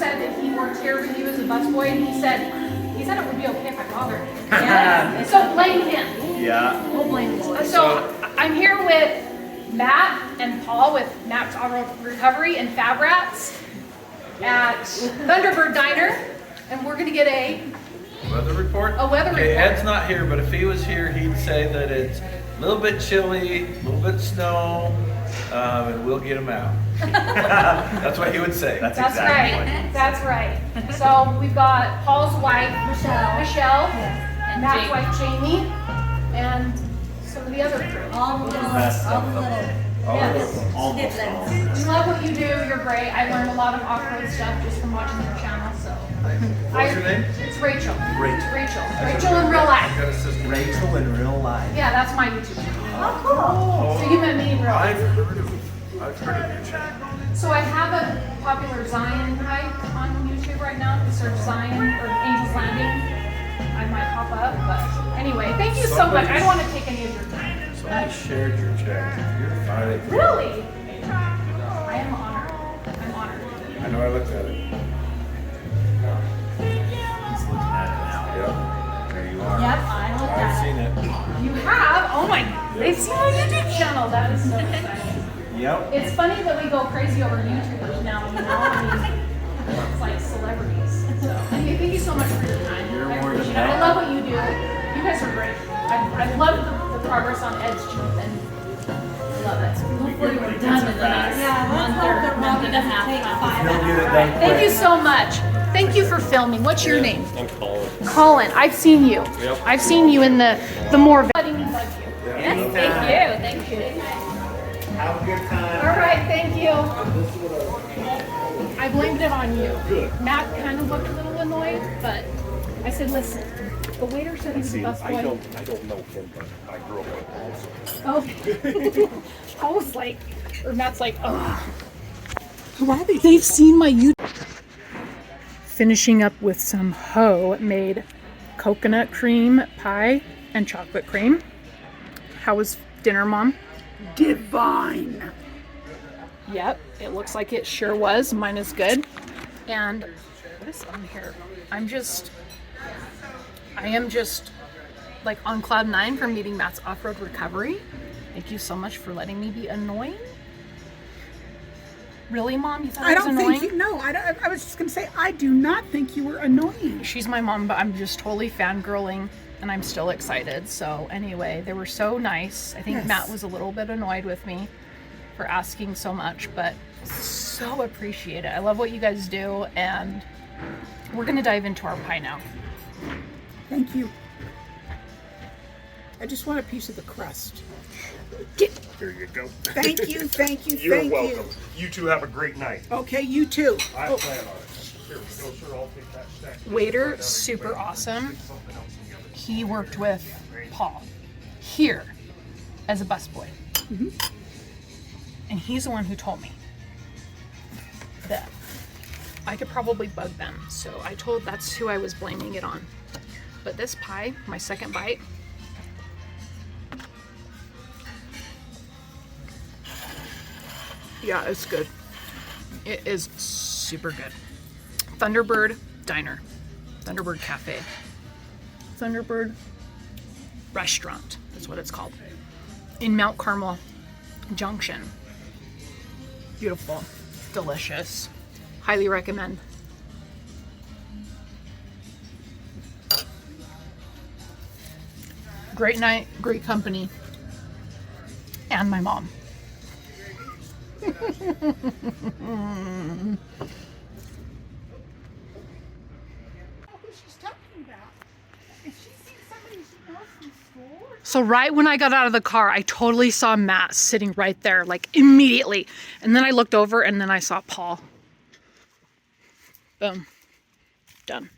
said that he worked here when he was a busboy, and he said it would be okay if I bothered. Yeah. So blame him. Yeah. We'll blame him. So I'm here with Matt and Paul with Matt's Auto Recovery and Fab Rats at Thunderbird Diner, and we're gonna get a weather report? A weather okay, report. Ed's not here, but if he was here, he'd say that it's a little bit chilly, a little bit snow, and we'll get him out. That's what he would say. That's right. That's right. So we've got Paul's wife, Michelle, and Matt's wife, Jamie, and some of the other crew. All the little. Yes. Diddlings. You love what you do. You're great. I learned a lot of off-road stuff just from watching your channel. So. What's your name? It's Rachel. Rachel. Rachel in real life. Got a sister. Rachel in real life. Yeah, that's my YouTube channel. Oh, cool. So you met me in real life. I've heard of your channel. So I have a popular Zion hike on YouTube right now. If you search Zion or Angel's Landing, I might pop up. But anyway, thank you so much. I don't want to take any of your time. Somebody shared your channel. You're fine. Really? I am honored. I'm honored. I know I looked at it. He's looking at it now. Yep. There you are. Yep, I looked I've at seen it. it. You have? Oh my! They've seen my YouTube channel. That is so exciting. Yep. It's funny that we go crazy over YouTubers now. You know, I mean, it's like celebrities. So anyway, thank you so much for your time. You're I more than appreciate it. I welcome. love what you do. You guys are great. I love the progress on Ed's Jeep, and I love it. Hopefully we're done in the next month and a half. He'll get it done quick. Thank you so much. Thank you for filming. What's your name? I'm Colin. Colin. I've seen you. Yep. I've seen you in the more. Letting me bug you. Yes, thank you. Have a good time. All right, thank you. I blamed it on you. Good. Matt kind of looked a little annoyed, but I said, listen, the waiter said he was the best boy. I don't know him, but I grew up with him. Oh. I was like, or Matt's like, ugh. Who are they? They've seen my YouTube. Finishing up with some homemade coconut cream pie and chocolate cream. How was dinner, Mom? Divine. Yep, it looks like it sure was. Mine is good. And what is on here? I am just like on cloud 9 from meeting Matt's Off-Road Recovery. Thank you so much for letting me be annoying. Really, Mom? You thought I was annoying? I was just gonna say, I do not think you were annoying. She's my mom, but I'm just totally fangirling, and I'm still excited. So anyway, they were so nice. I think Yes. Matt was a little bit annoyed with me for asking so much, but so appreciate it. I love what you guys do, and we're gonna dive into our pie now. Thank you. I just want a piece of the crust. Here you go. Thank you, thank you, You're thank welcome. You two have a great night. you. Okay, you too. I plan on it. Here we go, sir. I'll take that stack. Waiter, super awesome. He worked with Paul here as a busboy. And he's the one who told me that I could probably bug them. So that's who I was blaming it on. But this pie, my second bite, yeah, it's good. It is super good. Thunderbird Diner, Thunderbird Cafe, Thunderbird Restaurant, that's what it's called, in Mount Carmel Junction. Beautiful, delicious, highly recommend. Great night, great company, and my mom. So right when I got out of the car, I totally saw Matt sitting right there, like immediately. And then I looked over and then I saw Paul. Boom. Done.